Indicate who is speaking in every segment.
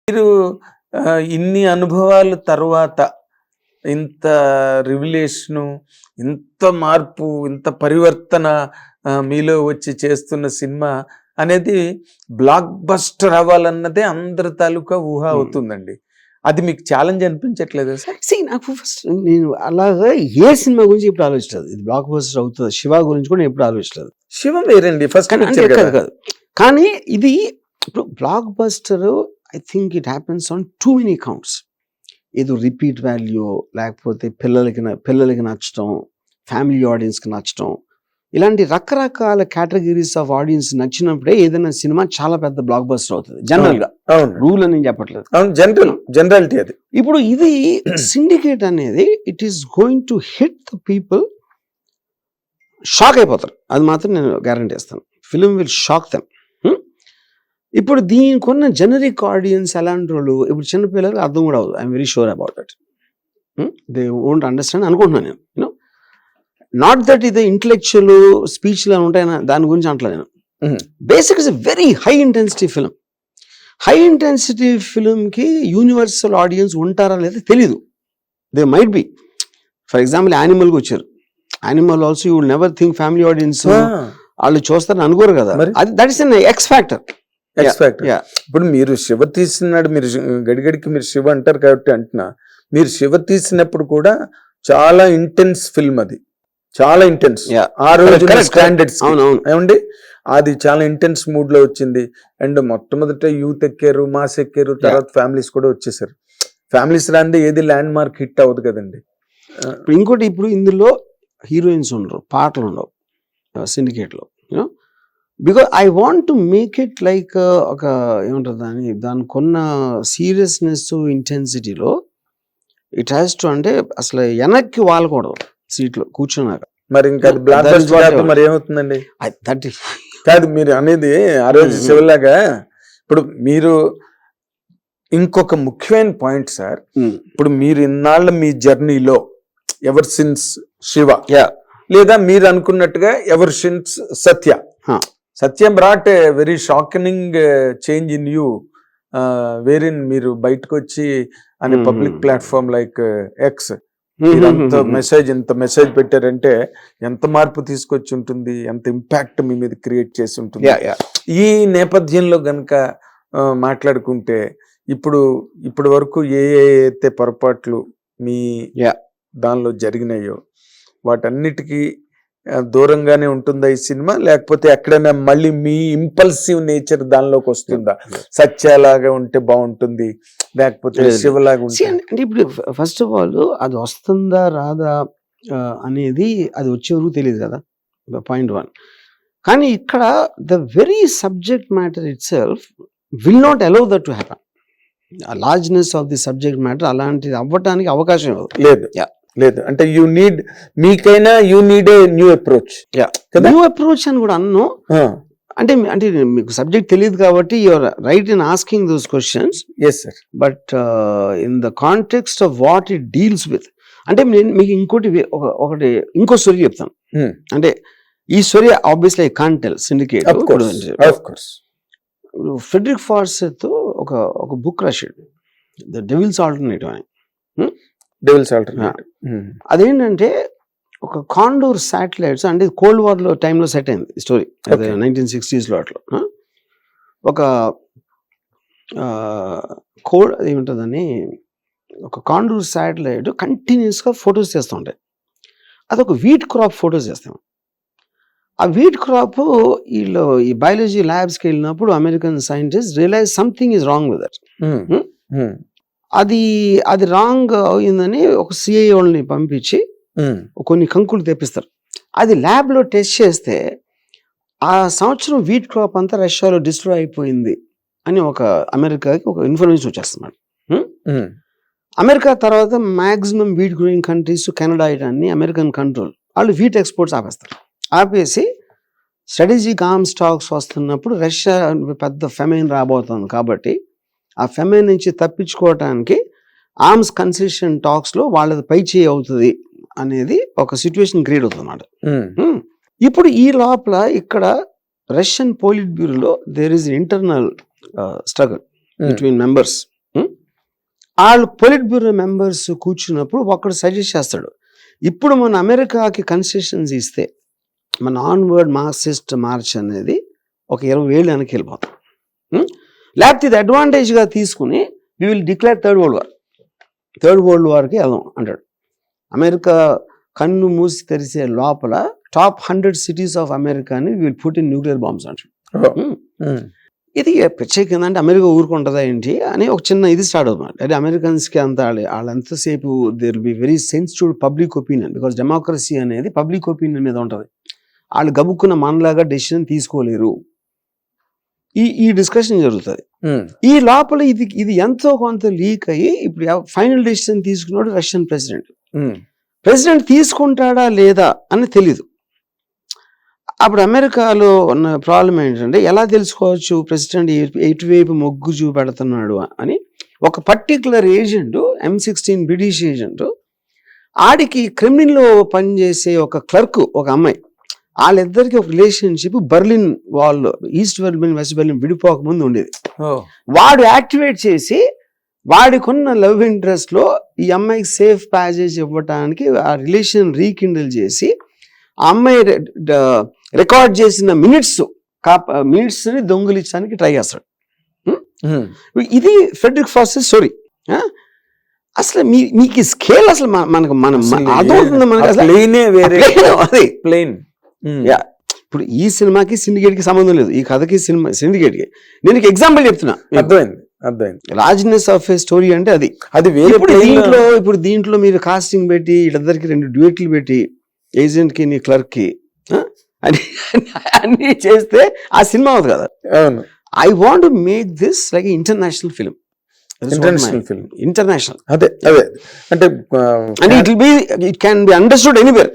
Speaker 1: మీరు ఇన్ని అనుభవాల తర్వాత ఇంత రివిలేషను, ఇంత మార్పు, ఇంత పరివర్తన మీలో వచ్చి చేస్తున్న సినిమా అనేది బ్లాక్ బస్టర్ అవ్వాలన్నదే అందరి తాలూకా ఊహ అవుతుందండి. అది మీకు ఛాలెంజ్ అనిపించట్లేదా సార్?
Speaker 2: నాకు ఫస్ట్ నేను అలాగా ఏ సినిమా గురించి ఎప్పుడు ఆలోచించలేదు. ఇది బ్లాక్ బస్టర్ అవుతుంది. శివ గురించి కూడా ఎప్పుడు ఆలోచించలేదు.
Speaker 1: శివ వేరండి, ఫస్ట్
Speaker 2: కాదు. కానీ ఇది ఇప్పుడు block buster I think it happens on too many counts. ఏదో రిపీట్ వాల్యూ, లేకపోతే పిల్లలకి నచ్చటం, ఫ్యామిలీ ఆడియన్స్కి నచ్చటం, ఇలాంటి రకరకాల కేటగిరీస్ ఆఫ్ ఆడియన్స్ నచ్చినప్పుడే ఏదైనా సినిమా చాలా పెద్ద బ్లాక్ బస్టర్ అవుతుంది. జనరల్ గా రూల్ అని చెప్పట్లేదు,
Speaker 1: జనరాలిటీ అది.
Speaker 2: ఇప్పుడు ఇది సిండికేట్ అనేది it is going to hit the people, shock అయిపోతారు. అది మాత్రం నేను గ్యారంటీ ఇస్తాను. Film will shock them. ఇప్పుడు దీనికి ఉన్న జనరిక్ ఆడియన్స్ ఎలాంటి వాళ్ళు, ఇప్పుడు చిన్నపిల్లలకు అర్థం కూడా అవ్వదు. I'm very sure about that. They won't understand అనుకుంటున్నాను నేను. యూనో, నాట్ దట్ ఇది ఇంటలెక్చువల్ స్పీచ్లు ఉంటాయని దాని గురించి అంటలేదు నేను. Basic is a very high intensity film. High intensity ఫిలింకి యూనివర్సల్ ఆడియన్స్ ఉంటారా లేదా తెలీదు. They might be. For example యానిమల్కి వచ్చారు. Animal also you will never think family audience వాళ్ళు చూస్తారని అనుకోరు కదా. అది that is an X factor.
Speaker 1: ఇప్పుడు మీరు శివ తీసినాడు, మీరు గడిగడికి మీరు శివ అంటారు కాబట్టి అంటున్నా, మీరు శివ తీసినప్పుడు కూడా చాలా ఇంటెన్స్ ఫిల్మ్, అది చాలా ఇంటెన్స్. ఆ రోజు స్టాండర్డ్స్ ఏమండి, అది చాలా ఇంటెన్స్ మూడ్ లో వచ్చింది. అండ్ మొట్టమొదట యూత్ ఎక్కారు, మాస్ ఎక్కారు, తర్వాత ఫ్యామిలీస్ కూడా వచ్చేసారు. ఫ్యామిలీస్ రాంది ఏది ల్యాండ్ మార్క్ హిట్ అవ్వదు కదండి.
Speaker 2: ఇంకోటి, ఇప్పుడు ఇందులో హీరోయిన్స్ ఉండరు, పాటలు ఉండవు సిండికేట్ లో. You know, because I want to make it like ఒక ఏమంటారు దానికి ఉన్న సీరియస్నెస్, ఇంటెన్సిటీలో ఇట్ హ్యాస్ టు, అంటే అసలు వెనక్కి వాలకూడదు సీట్లో కూర్చున్నాక.
Speaker 1: మరి ఇంకా మరి ఏమవుతుందండి? కాదు మీరు అనేది ఆ రోజు శివలాగా. ఇప్పుడు మీరు ఇంకొక ముఖ్యమైన పాయింట్ సార్, ఇప్పుడు మీరు ఇన్నాళ్ళ మీ జర్నీలో ఎవర్ సిన్స్ శివ, లేదా మీరు అనుకున్నట్టుగా ever since Satya, Satyam brought a very shocking change in you, wherein మీరు బయటకు వచ్చి అనే పబ్లిక్ ప్లాట్ఫామ్ లైక్ ఎక్స్ ఇంత మెసేజ్ పెట్టారంటే ఎంత మార్పు తీసుకొచ్చి ఉంటుంది, ఎంత ఇంపాక్ట్ మీ మీద క్రియేట్ చేసి ఉంటుంది. ఈ నేపథ్యంలో గనక మాట్లాడుకుంటే ఇప్పుడు వరకు అయితే పొరపాట్లు మీ దానిలో జరిగినాయో వాటన్నిటికీ దూరంగానే ఉంటుందా ఈ సినిమా, లేకపోతే ఎక్కడైనా మళ్ళీ మీ ఇంపల్సివ్ నేచర్ దానిలోకి వస్తుందా? సత్యలాగా ఉంటే బాగుంటుంది, లేకపోతే శివలాగా ఉంటుంది?
Speaker 2: అంటే ఇప్పుడు ఫస్ట్ ఆఫ్ ఆల్ అది వస్తుందా రాదా అనేది అది వచ్చే వరకు తెలియదు కదా, పాయింట్ 1. కానీ ఇక్కడ the very subject matter it self will not allow that to happen. Largeness of the subject matter అలాంటిది అవ్వటానికి అవకాశం
Speaker 1: లేదు. అంటే మీకైనా you need a new approach.
Speaker 2: New approach అని కూడా అన్ను. అంటే మీకు సబ్జెక్ట్ తెలియదు కాబట్టి your right in asking those questions.
Speaker 1: yes sir,
Speaker 2: but in the context of what it deals with, అంటే నేను మీకు ఇంకో స్టోరీ చెప్తాను. అంటే ఈ story obviously I can't tell syndicate. Frederick ఫార్సెత్ ఒక బుక్ రాశాడు, ద డెవిల్స్ ఆల్టర్నేటివ్ అని. అదేంటంటే ఒక కాండోర్ శాటిలైట్స్, అంటే కోల్డ్ వార్ లో టైంలో సెట్ అయింది స్టోరీ, 1960s లో. అట్లా ఒక ఏముంటుందని ఒక కాండోర్ శాటిలైట్ కంటిన్యూస్ గా ఫొటోస్ చేస్తుంటాయి. అదొక వీట్ క్రాప్ ఫొటోస్ చేస్తాం. ఆ వీట్ క్రాప్ వీళ్ళు ఈ బయాలజీ ల్యాబ్స్కి వెళ్ళినప్పుడు American scientist realize something is wrong with that. అది రాంగ్ అయిందని ఒక సిఐ వాళ్ళని పంపించి కొన్ని కంకులు తెప్పిస్తారు. అది ల్యాబ్ లో టెస్ట్ చేస్తే ఆ సంవత్సరం వీట్ క్రాప్ అంతా రష్యాలో డిస్ట్రాయ్ అయిపోయింది అని అమెరికాకి ఒక ఇన్ఫర్మేషన్ వచ్చేస్తున్నాడు. అమెరికా తర్వాత maximum wheat growing countries, Canada, ఇటన్నీ అమెరికన్ కంట్రోల్, వాళ్ళు వీట్ ఎక్స్పోర్ట్స్ ఆపేస్తారు. ఆపేసి స్ట్రాటజిక్ ఆర్మ్స్ స్టాక్స్ వస్తున్నప్పుడు రష్యా పెద్ద ఫెమైన్ రాబోతుంది కాబట్టి ఆ ఫెమైన్ నుంచి తప్పించుకోవటానికి ఆర్మ్స్ కన్సెషన్ టాక్స్ లో వాళ్ళది పై చేయి అవుతుంది అనేది ఒక సిచ్యువేషన్ క్రియేట్ అవుతుంది అన్నమాట. ఇప్పుడు ఈ లోపల ఇక్కడ రష్యన్ పోలిట్ బ్యూరోలో there is internal struggle between members. వాళ్ళు పొలిట్ బ్యూరో మెంబర్స్ కూర్చున్నప్పుడు ఒకడు సజెస్ట్ చేస్తాడు, ఇప్పుడు మన అమెరికాకి కన్సెషన్స్ ఇస్తే మన ఆన్వర్డ్ మార్క్సిస్ట్ మార్చ్ అనేది ఒక 20 ఏళ్ళు వెనక్కి వెళ్ళిపోతాం. లేకపోతే ఇది అడ్వాంటేజ్గా తీసుకుని we will declare third world వార్కి వెళ్దాం అంటాడు. అమెరికా కన్ను మూసి తెరిసే లోపల టాప్ 100 సిటీస్ ఆఫ్ అమెరికాని will put in nuclear bombs అంటాడు. ఇది ప్రత్యేకంగా అంటే అమెరికా ఊరుకుంటుందా ఏంటి అని ఒక చిన్న ఇది స్టార్ట్ అవుతుంది. అంటే అమెరికన్స్కి అంత వాళ్ళంతసేపు there will be very sensitive public opinion, because democracy అనేది పబ్లిక్ ఒపీనియన్ మీద ఉంటుంది. వాళ్ళు గబుక్కున్న మనలాగా డెసిషన్ తీసుకోలేరు. ఈ డిస్కషన్ జరుగుతుంది. ఈ లోపల ఇది ఎంతో కొంత లీక్ అయ్యి ఇప్పుడు ఫైనల్ డెసిషన్ తీసుకున్నాడు రష్యన్ ప్రెసిడెంట్ తీసుకుంటాడా లేదా అని తెలీదు. అప్పుడు అమెరికాలో ఉన్న ప్రాబ్లం ఏంటంటే ఎలా తెలుసుకోవచ్చు ప్రెసిడెంట్ ఎటువైపు మొగ్గు చూపెడుతున్నాడు అని. ఒక particular agent M16 British agent, ఆడికి క్రెమ్లిన్లో పనిచేసే ఒక క్లర్క్, ఒక అమ్మాయి, వాళ్ళిద్దరికి ఒక relationship Berlin wall, east Berlin west Berlin విడిపోక ముందు ఉండేది. వాడు యాక్టివేట్ చేసి వాడికున్న లవ్ ఇంట్రెస్ట్ లో ఈ అమ్మాయికి సేఫ్ ప్యాసేజ్ ఇవ్వటానికి ఆ రిలేషన్ రీకిండిల్ చేసి ఆ అమ్మాయి రికార్డ్ చేసిన మినిట్స్ ని దొంగిలించడానికి ట్రై చేస్తాడు. ఇది ఫ్రెడరిక్ ఫాస్టర్ స్టోరీ. అసలు మీకు స్కేల్ అసలు ఇప్పుడు ఈ సినిమాకి సిండికేట్ కి సంబంధం లేదు, ఈ కథకి సిండికేట్ కి. నేను ఎగ్జాంపుల్ చెప్తున్నా,
Speaker 1: అర్థమైంది.
Speaker 2: రాజ్నెస్ ఆఫ్ ఏ స్టోరీ అంటే అది ఇప్పుడు దీంట్లో మీరు కాస్టింగ్ పెట్టి వీళ్ళిద్దరికి 2 డ్యూయెట్లు పెట్టి ఏజెంట్ కి నీ క్లర్క్ కి అన్ని చేస్తే ఆ సినిమా అవుతుంది కదా. I want to make this like international film. International అదే అంటే it can be understood anywhere.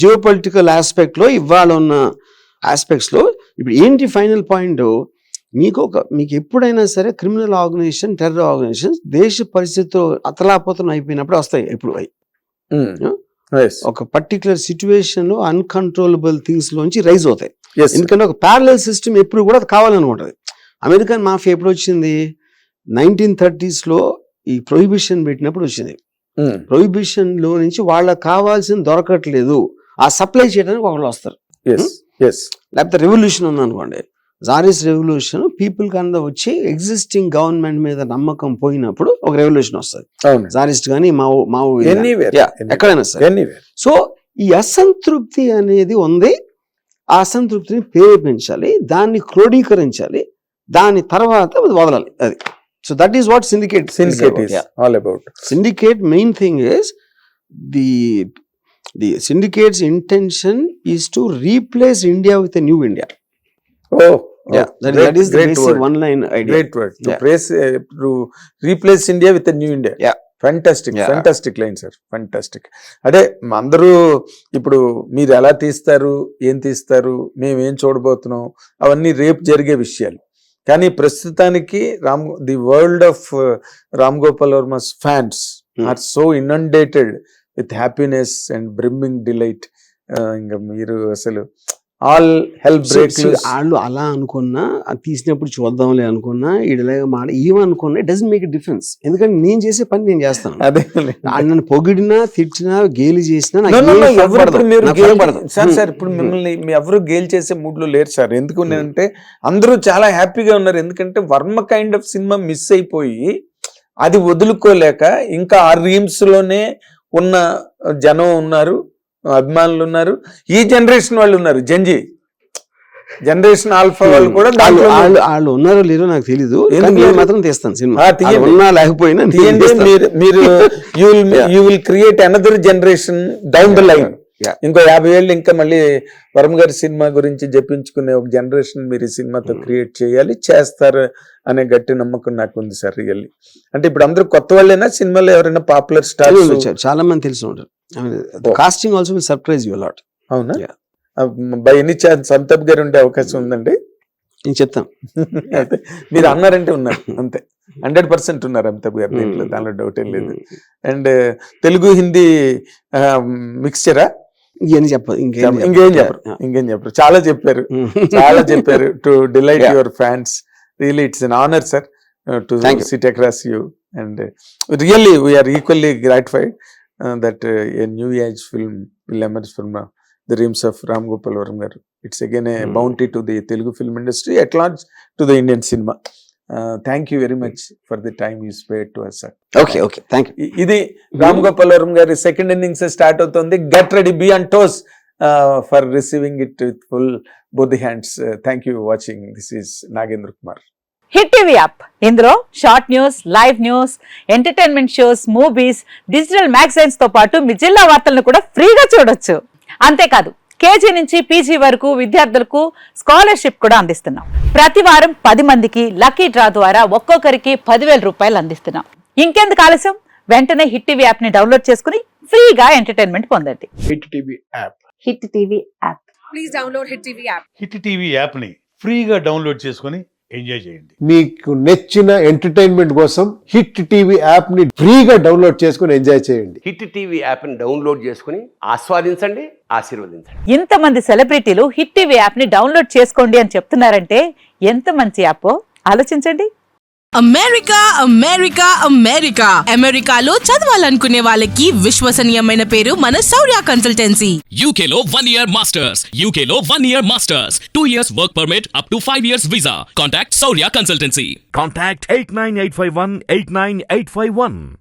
Speaker 2: Geo political aspect లో ఇవాళ ఉన్న ఆస్పెక్ట్స్ లో ఇప్పుడు ఏంటి ఫైనల్ పాయింట్, మీకు ఎప్పుడైనా సరే క్రిమినల్ ఆర్గనైజేషన్, టెర్రర్ ఆర్గనైజేషన్ దేశ పరిస్థితులు అతలాపతనం అయిపోయినప్పుడు వస్తాయి. ఎప్పుడు ఒక పర్టికులర్ సిచ్యువేషన్ లో అన్కంట్రోలబుల్ థింగ్స్ లోంచి రైజ్ అవుతాయి. ఎందుకంటే ఒక ప్యారలల్ సిస్టమ్ ఎప్పుడు కూడా కావాలనుకుంటది. అమెరికన్ మాఫియా ఎప్పుడు వచ్చింది? 1930s లో ఈ ప్రొహిబిషన్ పెట్టినప్పుడు వచ్చింది. ప్రొహిబిషన్ లో నుంచి వాళ్ళకి కావాల్సింది దొరకట్లేదు, ఆ సప్లై చేయడానికి ఒకళ్ళు వస్తారు. లేకపోతే రెవల్యూషన్ ఉందనుకోండి, జారిస్ రెవల్యూషన్, పీపుల్ కన్నా వచ్చి ఎగ్జిస్టింగ్ గవర్నమెంట్ మీద నమ్మకం పోయినప్పుడు ఒక రెవల్యూషన్ వస్తుంది. జారిస్ట్ కానీ మావో ఎక్కడైనా సరే. సో ఈ అసంతృప్తి అనేది ఉంది, ఆ అసంతృప్తిని ప్రేరేపించాలి, దాన్ని క్రోడీకరించాలి, దాని తర్వాత వదలాలి. అది so that is what syndicate is all about. Syndicate main thing is the syndicate's intention is to replace India with a new India. That is the basic one line idea.
Speaker 1: Great word. To replace India with a new India. Fantastic line, sir. Fantastic. అదే అందరూ ఇప్పుడు మీరు ఎలా తీస్తారు, ఏం తీస్తారు, మేమేం చూడబోతున్నాం, అవన్నీ రేపు జరిగే విషయాలు. కానీ ప్రస్తుతానికి the world of Ram Gopal Varma's fans are so inundated with happiness and brimming delight. ఇంకా మీరు అసలు ఆల్ హెల్ప్ బ్రేక్స్.
Speaker 2: వాళ్ళు అలా అనుకున్నా, అది తీసినప్పుడు చూద్దాంలే అనుకున్నా, ఇలాగా మాట ఏమనుకున్నా it doesn't make a difference. ఎందుకంటే నేను చేసే పని నేను చేస్తాను. అదే నన్ను పొగిడినా, తిట్టినా, గేలి చేసినా
Speaker 1: సార్ ఇప్పుడు మిమ్మల్ని ఎవరు గేలి చేసే మూడ్ లో లేరు సార్. ఎందుకు అంటే అందరూ చాలా హ్యాపీగా ఉన్నారు. ఎందుకంటే Varma kind of cinema miss అయిపోయి అది వదులుకోలేక ఇంకా ఆ రీమ్స్ లోనే ఉన్న జనం ఉన్నారు, అభిమానులు ఉన్నారు, ఈ జనరేషన్ వాళ్ళు ఉన్నారు, జనరేషన్ ఆల్ఫా వాళ్ళు కూడా
Speaker 2: వాళ్ళు ఉన్నారో లేరో నాకు తెలీదు. మాత్రం తీస్తాను సినిమా, లేకపోయినా
Speaker 1: మీరు you will create another generation down the line. ఇంకో 50 ఏళ్ళు ఇంకా మళ్ళీ వర్మ గారి సినిమా గురించి జపించుకునే ఒక జనరేషన్ మీరు ఈ సినిమాతో క్రియేట్ చేయాలి, చేస్తారు అనే గట్టి నమ్మకం నాకు ఉంది సార్. రియల్లీ అంటే ఇప్పుడు అందరూ కొత్త వాళ్ళైనా సినిమాలో ఎవరైనా పాపులర్ స్టార్స్
Speaker 2: చాలా మంది తెలిసి ఉంటారు. Casting also will surprise you lot.
Speaker 1: అవునా? బై ఎనీ ఛాన్స్ అమితాబ్ గారు ఉండే అవకాశం ఉందండి?
Speaker 2: నేను చెప్తాను.
Speaker 1: అయితే మీరు అన్నారంటే ఉన్నారు, అంతే. 100% ఉన్నారు అమితాబ్ గారు, దానిలో డౌట్ ఏం లేదు. అండ్ తెలుగు హిందీ మిక్స్చరా?
Speaker 2: ఇంకేం చెప్పరు.
Speaker 1: ఇంకేం చెప్పరు. చాలా చెప్పారు to delight your fans. Really it's an honour sir to SIT across you And really, we are equally gratified that a new age film will emerge from the realms of Ram Gopal Varma garu. It's again a bounty to the Telugu film industry at large, to the Indian cinema. Thank you very much for the time you spared to us, sir.
Speaker 2: Okay thank you.
Speaker 1: ఇది రామ్ గోపాల్ వర్మ గారి second innings start అవుతుంది. Get ready, be and toes for receiving it with full both the hands. Thank you watching. This is Nagendra Kumar.
Speaker 3: Hit TV app, ఇందులో short news, live news, entertainment shows, movies, digital magazines తో పాటు మీ జిల్లా వార్తలను కూడా ఫ్రీగా చూడొచ్చు. అంతేకాదు కేజీ నుంచి పీజీ వరకు విద్యార్థులకు స్కాలర్షిప్ కూడా అందిస్తున్నాం. ప్రతి వారం 10 మందికి లక్కీ డ్రా ద్వారా ఒక్కొక్కరికి 10,000 రూపాయలు అందిస్తున్నాం. ఇంకెందుకు ఆలస్యం, వెంటనే హిట్ టీవీ యాప్ ని డౌన్లోడ్ చేసుకుని ఫ్రీగా ఎంటర్టైన్మెంట్ పొందండి.
Speaker 4: Hit TV app.
Speaker 3: Hit TV app.
Speaker 5: Please download hit TV app.
Speaker 4: Hit TV app ని ఫ్రీగా డౌన్లోడ్ చేసుకొని ఎంజాయ్ చేయండి.
Speaker 6: మీకు నచ్చిన ఎంటర్టైన్మెంట్ కోసం హిట్ టీవీ యాప్ ని ఫ్రీగా డౌన్లోడ్ చేసుకుని ఎంజాయ్ చేయండి.
Speaker 7: హిట్ టీవీ యాప్ ని డౌన్లోడ్ చేసుకుని ఆస్వాదించండి, ఆశీర్వదించండి.
Speaker 3: ఇంతమంది సెలబ్రిటీలు హిట్ టీవీ యాప్ ని డౌన్లోడ్ చేసుకోండి అని చెప్తున్నారంటే ఎంత మంచి యాప్ ఆలోచించండి.
Speaker 8: అమెరికా అమెరికా అమెరికా అమెరికాలో చదవాలనుకునే వాళ్ళకి విశ్వసనీయమైన పేరు మన శౌర్య కన్సల్టెన్సీ.
Speaker 9: UK లో 1 year masters, UK లో 1 year masters, 2 years work permit up to 5 years visa. Contact Saurya Consultancy.
Speaker 10: Contact 89851 89851.